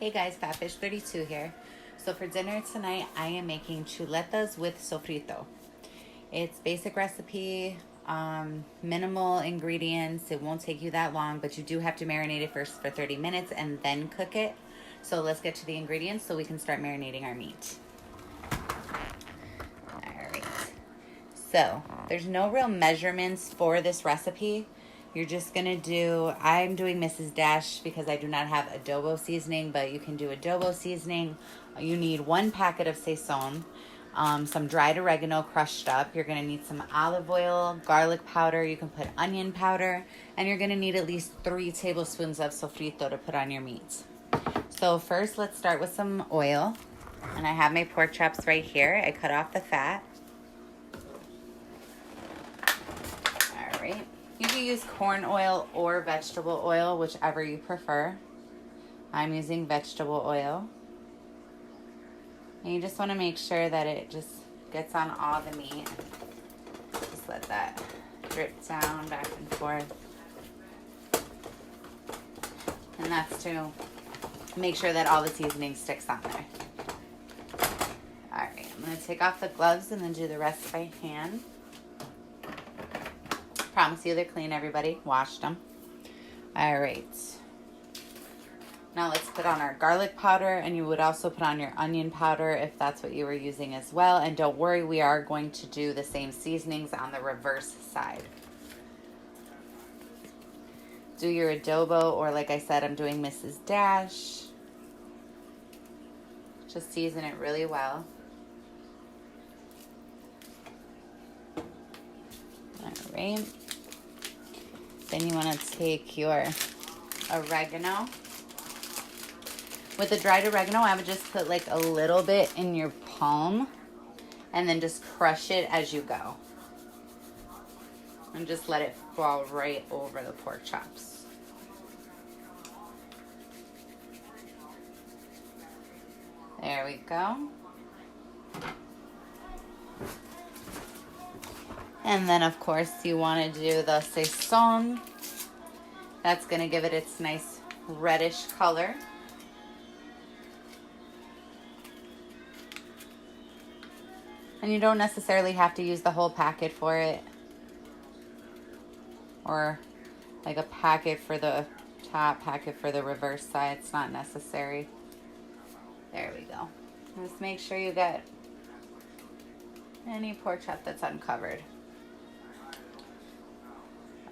Hey guys, Fatfish32 here. So for dinner tonight, I am making chuletas with sofrito. It's basic recipe, minimal ingredients. It won't take you that long, but you do have to marinate it first for 30 minutes and then cook it. So let's get to the ingredients so we can start marinating our meat. All right. So there's no real measurements for this recipe. You're just gonna do, I'm doing Mrs. Dash because I do not have adobo seasoning, but you can do adobo seasoning. You need 1 packet of sazon, some dried oregano crushed up. You're gonna need some olive oil, garlic powder. You can put onion powder, and you're gonna need at least 3 tablespoons of sofrito to put on your meat. So first, let's start with some oil. And I have my pork chops right here. I cut off the fat. All right. You can use corn oil or vegetable oil, whichever you prefer. I'm using vegetable oil. And you just want to make sure that it just gets on all the meat. Just let that drip down back and forth. And that's to make sure that all the seasoning sticks on there. All right, I'm going to take off the gloves and then do the rest by hand. Promise you they're clean, everybody. Washed them. All right. Now let's put on our garlic powder, and you would also put on your onion powder if that's what you were using as well. And don't worry, we are going to do the same seasonings on the reverse side. Do your adobo, or like I said, I'm doing Mrs. Dash. Just season it really well. All right. Then you want to take your oregano. With the dried oregano, I would just put like a little bit in your palm and then just crush it as you go. And just let it fall right over the pork chops. There we go. And then, of course, you want to do the sazon. That's going to give it its nice reddish color. And you don't necessarily have to use the whole packet for it. Or like a packet for the top, packet for the reverse side. It's not necessary. There we go. Just make sure you get any pork chop that's uncovered.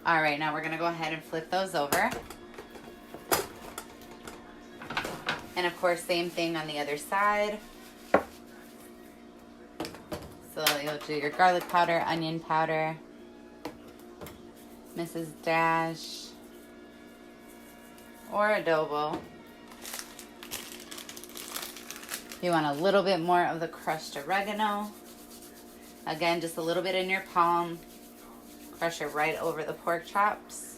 All right, now we're gonna go ahead and flip those over. And of course, same thing on the other side. So you'll do your garlic powder, onion powder, Mrs. Dash, or adobo. You want a little bit more of the crushed oregano. Again, just a little bit in your palm. Crush it right over the pork chops.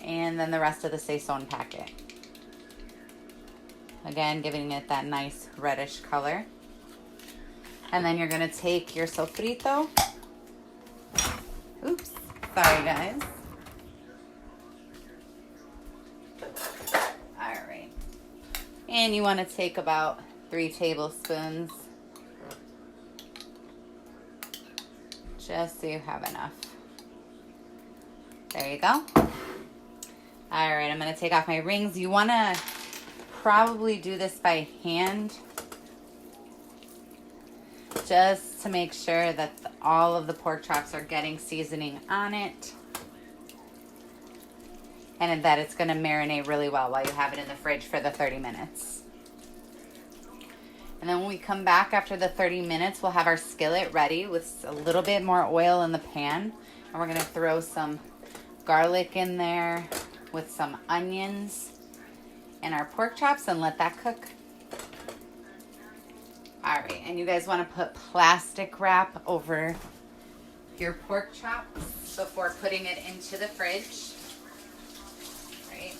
And then the rest of the sazon packet. Again, giving it that nice reddish color. And then you're gonna take your sofrito. Oops, sorry guys. All right. And you wanna take about 3 tablespoons. Just so you have enough. There you go. All right, I'm gonna take off my rings. You wanna probably do this by hand, just to make sure that all of the pork chops are getting seasoning on it, and that it's gonna marinate really well while you have it in the fridge for the 30 minutes. And then when we come back after the 30 minutes, we'll have our skillet ready with a little bit more oil in the pan. And we're gonna throw some garlic in there with some onions and our pork chops and let that cook. All right, and you guys wanna put plastic wrap over your pork chops before putting it into the fridge. Right.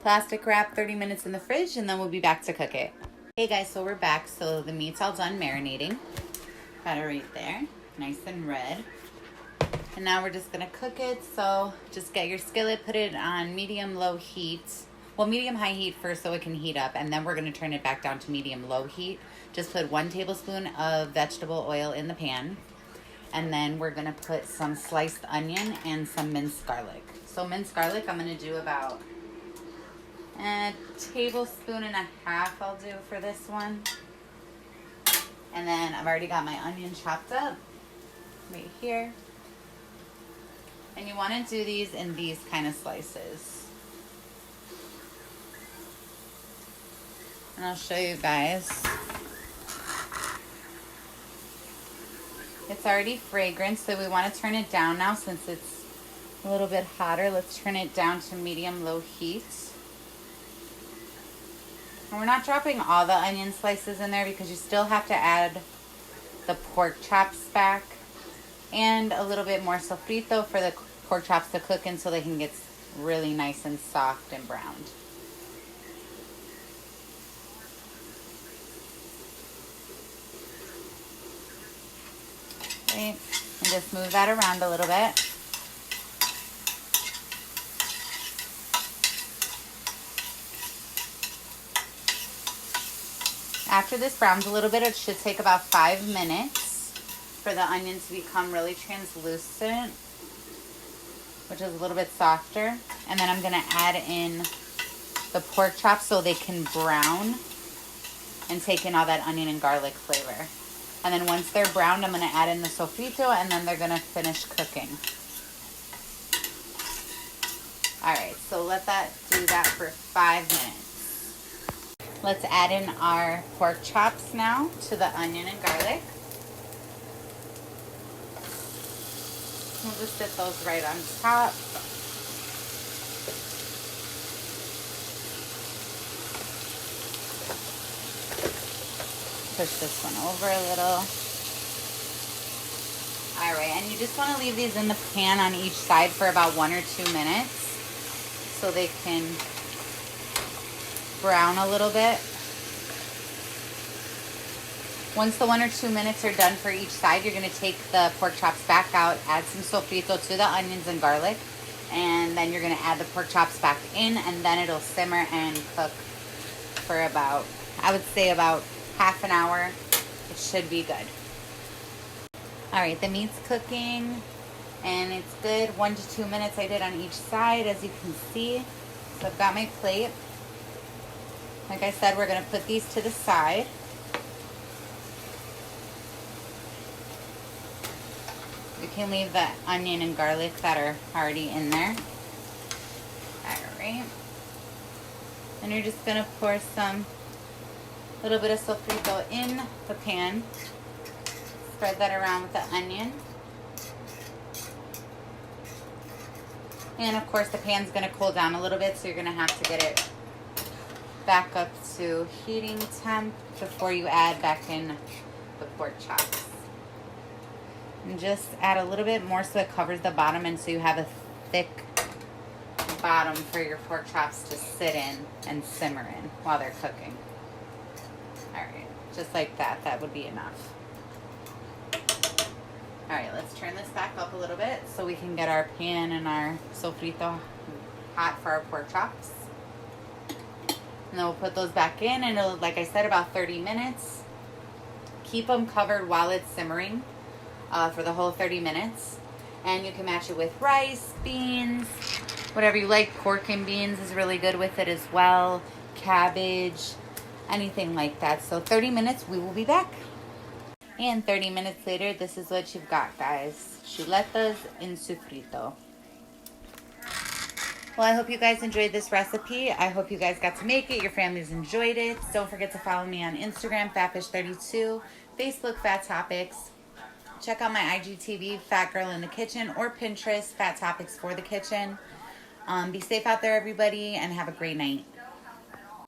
Plastic wrap, 30 minutes in the fridge, and then we'll be back to cook it. Hey guys, so we're back. So the meat's all done marinating. Got it right there, nice and red. And now we're just gonna cook it. So just get your skillet, put it on medium-low heat. Well, medium-high heat first so it can heat up, and then we're gonna turn it back down to medium-low heat. Just put 1 tablespoon of vegetable oil in the pan. And then we're gonna put some sliced onion and some minced garlic. So minced garlic, I'm gonna do about a tablespoon and a half I'll do for this one. And then I've already got my onion chopped up right here. And you wanna do these in these kind of slices. And I'll show you guys. It's already fragrant, so we want to turn it down now since it's a little bit hotter. Let's turn it down to medium-low heat. And we're not dropping all the onion slices in there because you still have to add the pork chops back and a little bit more sofrito for the pork chops to cook in so they can get really nice and soft and browned. And just move that around a little bit. After this browns a little bit, it should take about 5 minutes for the onion to become really translucent, which is a little bit softer. And then I'm gonna add in the pork chops so they can brown and take in all that onion and garlic flavor. And then once they're browned, I'm going to add in the sofrito, and then they're going to finish cooking. All right, so let that do that for 5 minutes. Let's add in our pork chops now to the onion and garlic. We'll just sit those right on top. Push this one over a little. All right, and you just want to leave these in the pan on each side for about 1 or 2 minutes so they can brown a little bit. Once the 1 or 2 minutes are done for each side, you're going to take the pork chops back out, add some sofrito to the onions and garlic, and then you're going to add the pork chops back in, and then it'll simmer and cook for about, I would say about half an hour. It should be good. All right, the meat's cooking and it's good. 1 to 2 minutes I did on each side, as you can see. So I've got my plate. Like I said, we're gonna put these to the side. You can leave the onion and garlic that are already in there. All right. And you're just gonna pour some little bit of sofrito in the pan. Spread that around with the onion. And of course the pan's gonna cool down a little bit, so you're gonna have to get it back up to heating temp before you add back in the pork chops. And just add a little bit more so it covers the bottom and so you have a thick bottom for your pork chops to sit in and simmer in while they're cooking. All right, just like that, that would be enough. All right, let's turn this back up a little bit so we can get our pan and our sofrito hot for our pork chops. And then we'll put those back in, and it'll, like I said, about 30 minutes. Keep them covered while it's simmering for the whole 30 minutes. And you can match it with rice, beans, whatever you like. Pork and beans is really good with it as well. Cabbage, anything like that. So 30 minutes, we will be back. And 30 minutes later, this is what you've got, guys. Chuletas in sofrito. Well, I hope you guys enjoyed this recipe. I hope you guys got to make it. Your families enjoyed it. Don't forget to follow me on Instagram, fatfish32, Facebook, Fat Topics. Check out my IGTV, Fat Girl in the Kitchen, or Pinterest, Fat Topics for the Kitchen. Be safe out there, everybody, and have a great night.